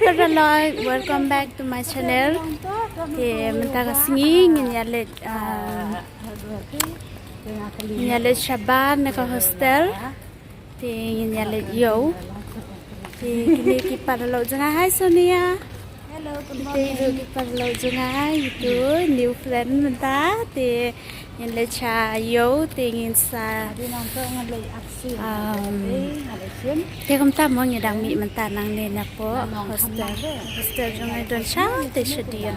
Paraloy, welcome back to my channel. Thì mình ta có nghĩ nhà lịch Shaban có hostel thì nhà lịch dấu thì kini ki paraloy jangan hai Sonia. Hello, good Thì morning. ki paraloy jangan hai itu new friend mình ta thì nhà lịch cha dấu thì nhìn sa. Đi nongkrong ngalih aksi. Ngalih sim. Thì không ta mau nyedang mi mentah nang ni napo hostel jangan don cha te sedia.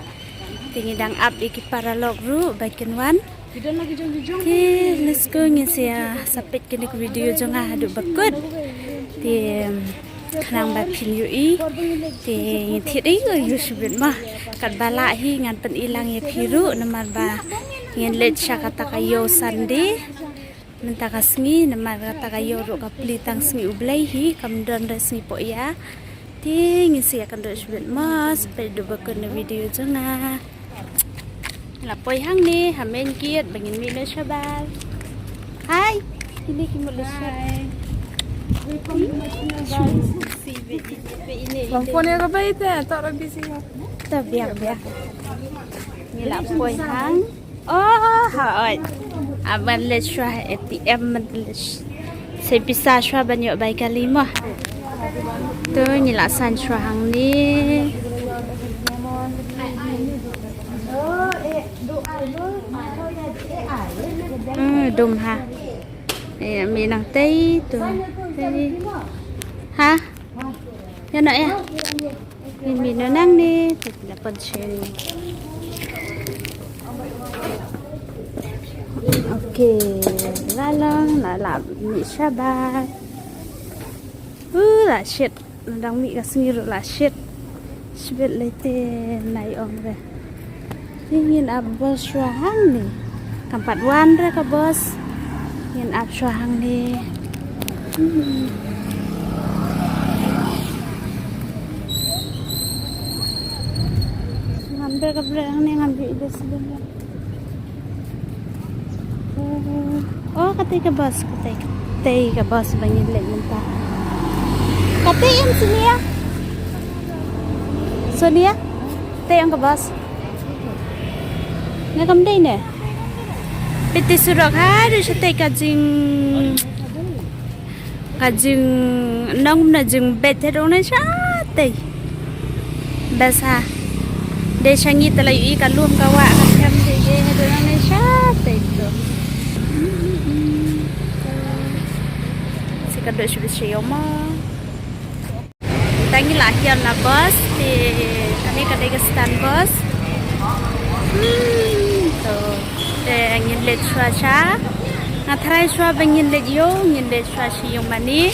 Thì nyedang up iki paralog ru bagian one. Kita lagi jong-jong. Thì let's go ngisi sapit kini video jangan hadu bakut. Thì khang ba pin yu i thì thiệt ý người yu sibit mah kat bala hi ngan pen ilang ye piru namar ba ngen let kata kayo sandi minta kasngi namar kata kayo ro ka plitang sngi ublai hi kamdon resmi po ya ti ngisi akan do sibit mah sampai do bakun video jonga la poi hang ni hamen kiet bangin mi no shabal hai ini ki Malaysia Phone ka ba ite? Tak rabi siya. biar ni lah poi hang oh hai aban le shwa ATM man le sai bisa shwa banyak baik kali mah tu ni lah san shwa hang ni dum ha mi nang tây tu ha ya nak ya min nó năng đi thì là phần trên ok la là làm mỹ sa ba là shit đang mỹ cái suy rồi là shit shit lấy tên này ông về ingin abos suahang nih kampat wan ra ka bos ingin ab suahang nih ngambil ke belakang nih ngambil itu sebenarnya oh katanya ke bos banyak lek mentah katanya yang sini ya Sonia teh yang ke bos nggak kamu deh nih peti surak hari setai kajing nong na jing bete dong na sate basa de shangi talayu i kalum kawa kam de dong na sate itu si kado sudah siyo mo tangi lahian na bos di kani kadai ke stand bos ngin let cuaca ngathrai cua bengin let yo ngin let cuaca yung mani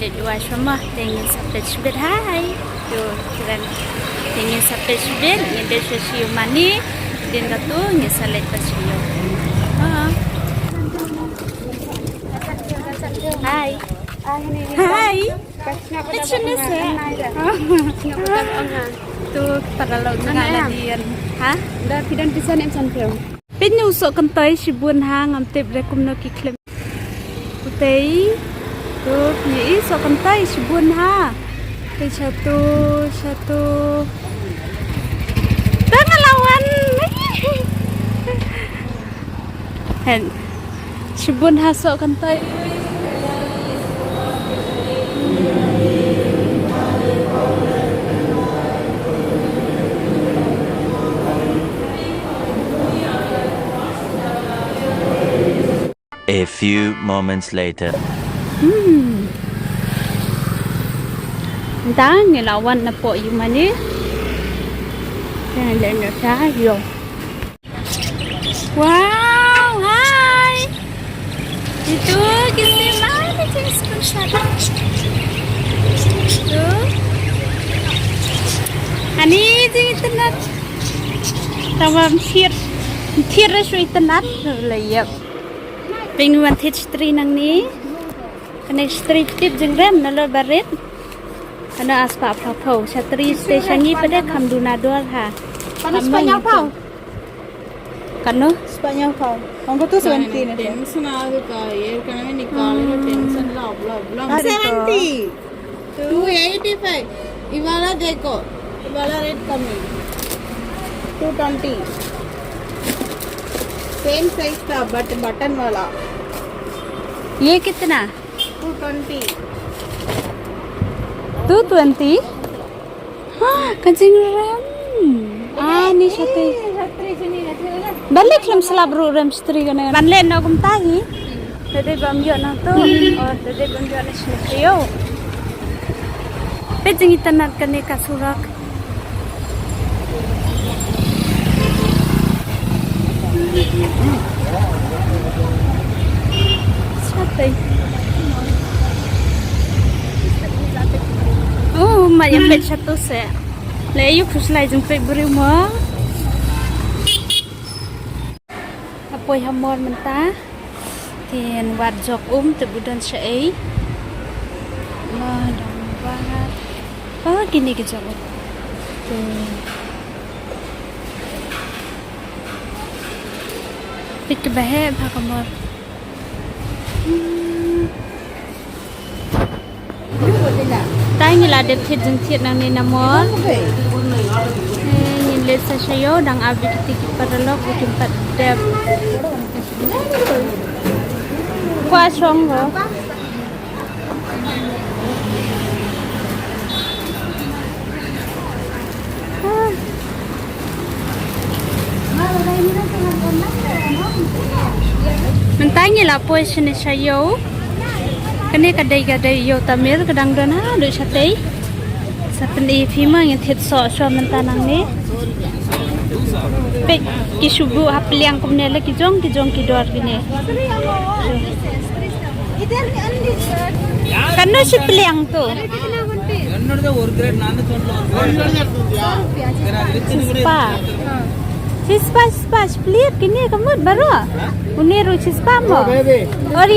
let dua semua dengan sampai sebet hai yo keren dengan sampai sebet ngin let cuaca yung mani din katu ngin salet pasio hai hai kecilnya sih tuh para laut ngaladir ha Dah tidak bisa nem sampai. Pin usok kentai si buan hang am tep rekum no ki klem utei tu ni sok kentai si buan ha ke satu tangan lawan hen si buan ha sok kentai A few moments later. Entah ni lawan na po yung mani. Yan lang na tayo. Wow! Hi! Itu kita mana jenis persada? Itu. Ani jenis internet. Tawam thier rasu internet layap. Penguan tit street nang ni, kena street tip jengrem nalo barit, kena aspa pau street station ni pada kamduna dua ha. Panas Spanyol kau. Kano? Spanyol kau. Kau tu 70 टेंशन आ गया ये करने में निकाले तो टेंशन ला 70. 285 ఇవాళ దేకో ఇవాళ రేట్ కమ్మి 220 सेम साइज था बट बटन वाला ये कितना 220 220 kancing rem ini satu balik lem selabru rem stri kan ban len no kum tahi tadi bam yo na tu और tadi bam yo na shnio pe jingi tanat kan ka surak Sate. Oh, mai pet satu se. Le yuk fuslai jeng pet beri mo. Apoi hamor mentah. Tien wat jok tebudan sei. Nah, dong wat. Oh, gini ke jok. Pik bahe bhakamor. Tai ni lah depth jeng thiet nang ni namor. Ni let sa sayo dang abi kiti paralok ukim pat dep. Kwa song ho. Mentanya lah posisi ni sayo. Kene kadai yo tamir kadang dana do sate. Sapni fima yang thiet so mentanang ni. Pe kisubu hapliang kumne le kijong kidor gini. Kanno si pliang tu. Sispa split kini kamu baru. Uniru sispa mo. और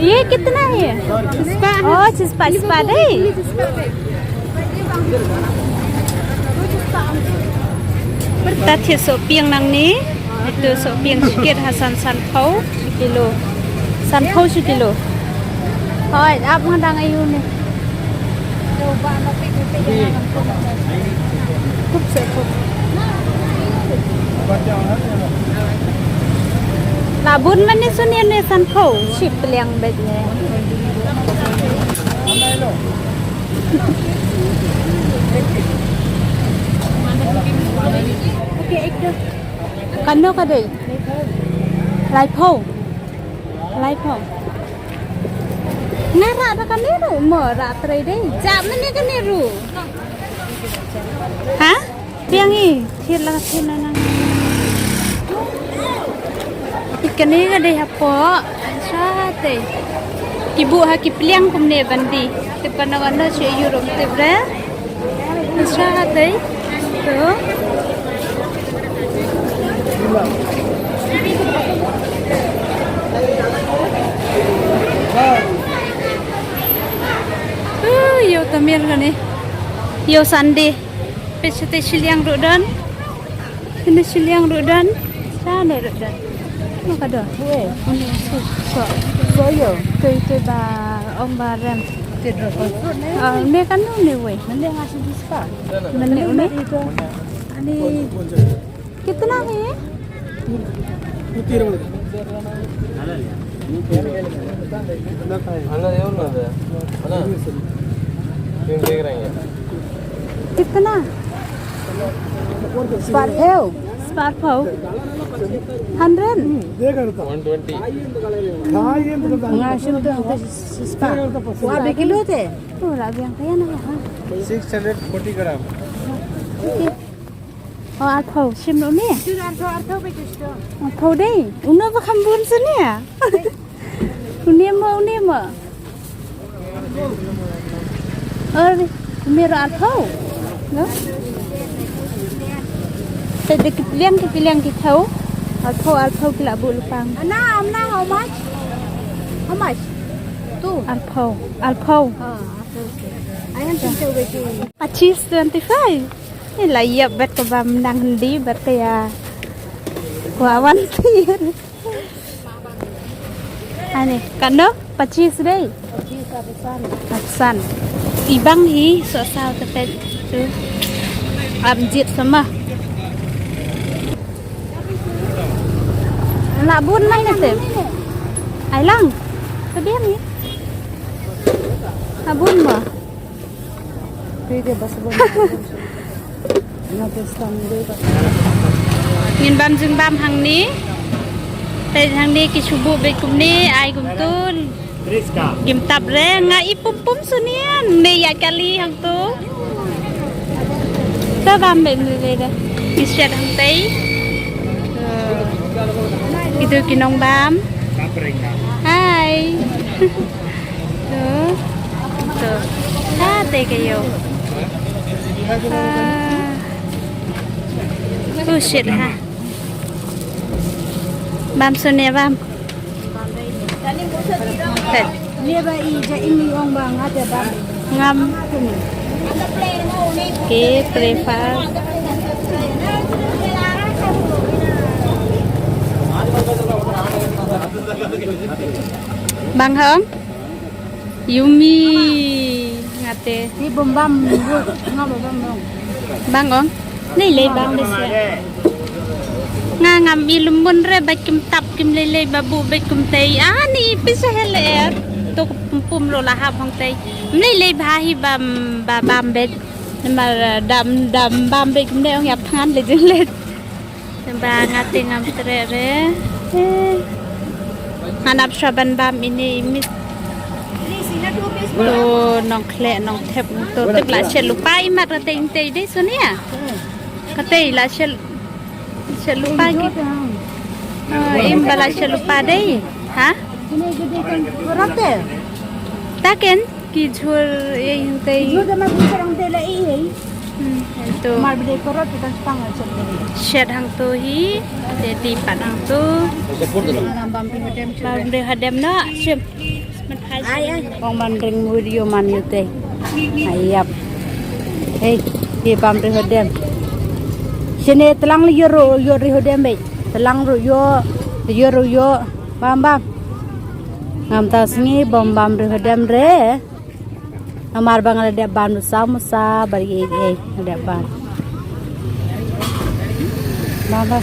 ये कितना है चिस्पा oh चिस्पा दे berarti sopiang nang ni itu sopiang sikit hasan sanpau sekilo hoi ap ngadang ayu ni coba tapi cukup sekop labun mana sunia ni sanpau sip liang bednya kano ka deh laipau nara ada kan niru mo ratrai deh jam ni kan niru hah piangi thila nang ikan ni ada apa sate ibu haki pliang kumne bandi tepanagana si Europe tebra sate tu yo tamir gani yo sande pesete siliang rodan ini siliang rodan sana rodan maka dah ini so yo tu ba ông bà ram ini kan ni weh nanti ngasih diskon nanti ini कितना है कितना स्पार्फेव 100 120 किलो थे पूरा बियांग kaya na ha 640 gram oh arthau sim lo ni arthau be justo arthau dei una ba khambun sini ya unia ma mira arthau no tadi kepiliang kita arthau pula bu lupang Anna, how much? Two. arthau I am thinking waiting. Achis 25 ini lah iya bet ke bam nang hendi bet ya kuawan tier Ane, kando pacis deh. Pacis ratusan. Ratusan. Ibang hi sosal tepet tu. Abjit sama. Nak bun mai na tem. Ai lang. Kediam ni. Abun mo. Pwede ba sa buwan? Napestan deh. Ngin bam jung bam hang ni. Te hang ni ki subu be kum ni ai kum tul. Gim tab re nga ipum pum sunian. Ne ya kali hang tu. Ta bam be ni de. Isya hang tei. Itu kinong bam. Hai. Tuh. Tuh. Ah, teh kayo. Oh shit ha. Bam sonia bam. Tet. Dia ba ija ini orang bang ada bang. Ngam. Okay, prefer. Bang hong? Yumi ngate. Ni bom ngam bom. Bang ong? Nei le bang desa. Nga ngam ilum mun re ba kim tap kim le babu ba kum tei. Ni pisa hele to pum lo la ha hong tei. Nei le ba hi bam bet. Ma dam bam bet kim le ong yap ngan le jeng le. Ba ngate ngam tre re. Hanap saban bam ini mit. Lo nong kle nong thep to tep la chel lupa I mat ra tei tei dei sonia. Ka tei la chel lupa ki. Im bala chel lupa dei. Ha? Ini gede kan berate. Taken ki jhur ei tei. Jur sama kurang tela ini. To Mal bede korot kita pangal cek. shed hang to hi te ti pat hang to. Nambam pindem. Bam de hadem na sim. Ai. Kong man ring video man yu teh. Ayap. Hey, dia pam ring hodem. Sini telang li yo ri hodem be. Telang ru yo. Bam. Ngam tas ni bom bam ri hodem re. Amar bang ada ban musa bari ada ban. Bam.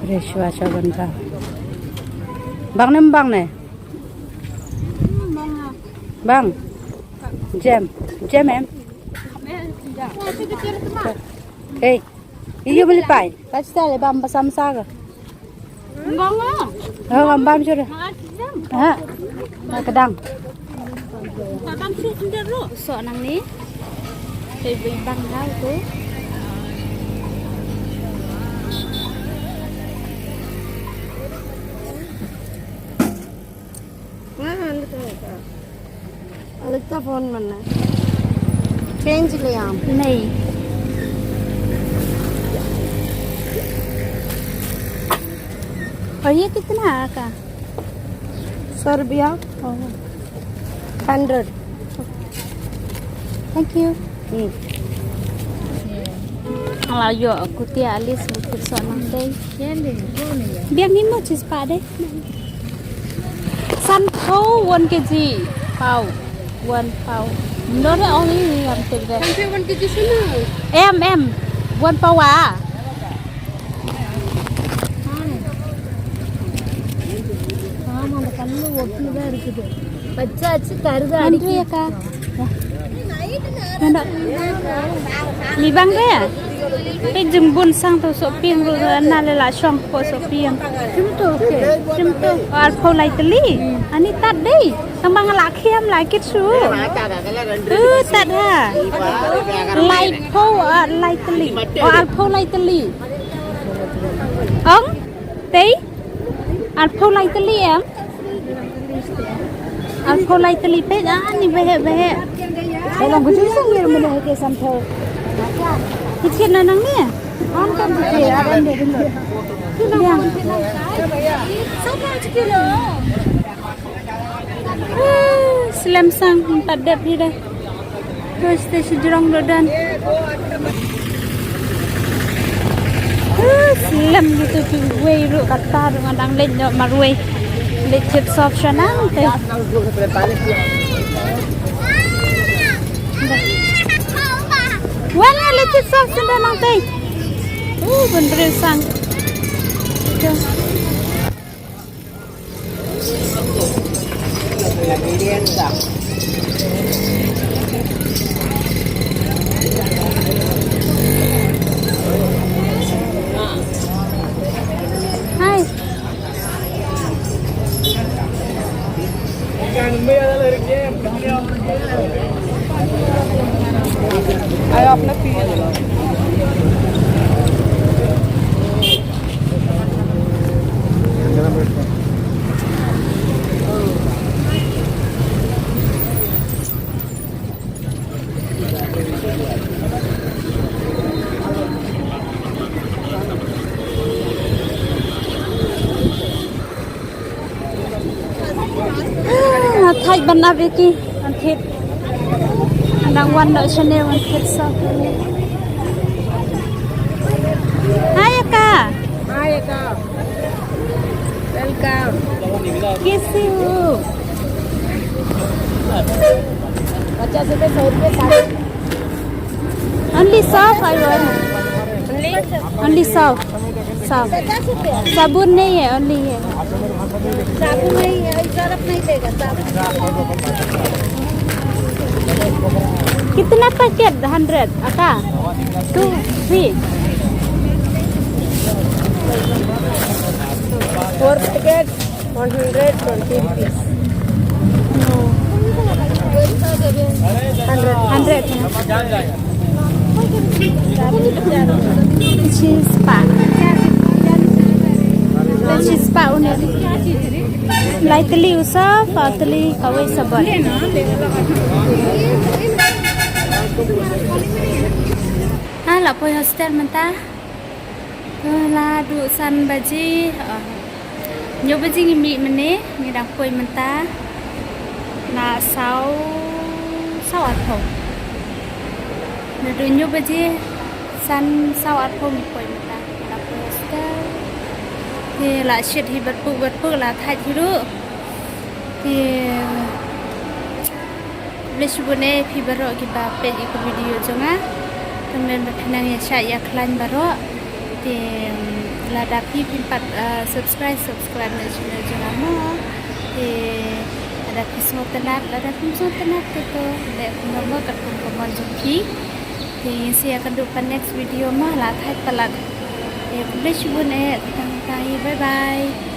Fresh wacha banta. Bang ne. Bang. Jam em. Hey. Iyo beli pai. Pasti ada bam basam saga. Ngong Oh, bam sudah. Ha. Kadang. bam su sender ro. So nang ni. Tei bang hau tu. Alita phone mana? Change liya. नहीं और ये कितना का 100 rupiah. 100. Thank you kalau yo aku tia alis butuh sonang deh biar ni mau cis pade san pau 1 kg pau 1 pau no re only am tek deh Sampai 1 kg sana. em 1 pau ah ஆமா அந்த கண்ணு ஒட்டுதான் இருக்குது பச்சாச்சு கருது Andri ya kak Nanda Libang re Pe jembun sang tu sopiang ru na le la shong po sopiang Cimtu oke. Cimtu al pau lai teli ani tat dei tambang la khiam lai kit su tat ha lai pau lai teli al pau lai teli ong tei al pau lai teli em al pau lai teli pe ani behe Kalau gucu sangir mana ke sampai. Kecil nang ni. Angkat gucu ada ni dulu. Yang. Slam sang 4 dep ni dah. Terus stesen Jurong Dodan. Silam gitu piway ru kata dengan dang len jo marway. Lecet soft sanang teh. Wala lecet soft sanang teh. Bener sang. Hai. Ayo अपना पीए Thay bana Vicky ăn thịt đang quan đợi Chanel ăn thịt sao Hai Aka Hi Eka welcome kiss you बच्चा से 100 रुपए sari only soft I want only soft साबुन नहीं है only है साबुन नहीं है सरफ नहीं देगा साबुन कितना पैकेट 100 Aka 2 3 4 पैकेट 120 rupees 100 cheese pak cheese pak udah lai teli usah teli kawai sabar la poi hostel menta la du san baji nyo baji mi mene ni dang poi menta na sau atong na du nyo baji san sau atong poi menta la poi hostel thì lại chuyện thì bật bự là thay thì được thì lấy số này thì baru kita page ikut video juga kemudian berkenan ya saya kalian baru thì là đạp phim pat subscribe na channel juga mo thì ada kisah tenat itu để nomor ketemu kemana jumpi thì saya akan dupan next video mah lah thay pelat thì lấy số này thank you bye bye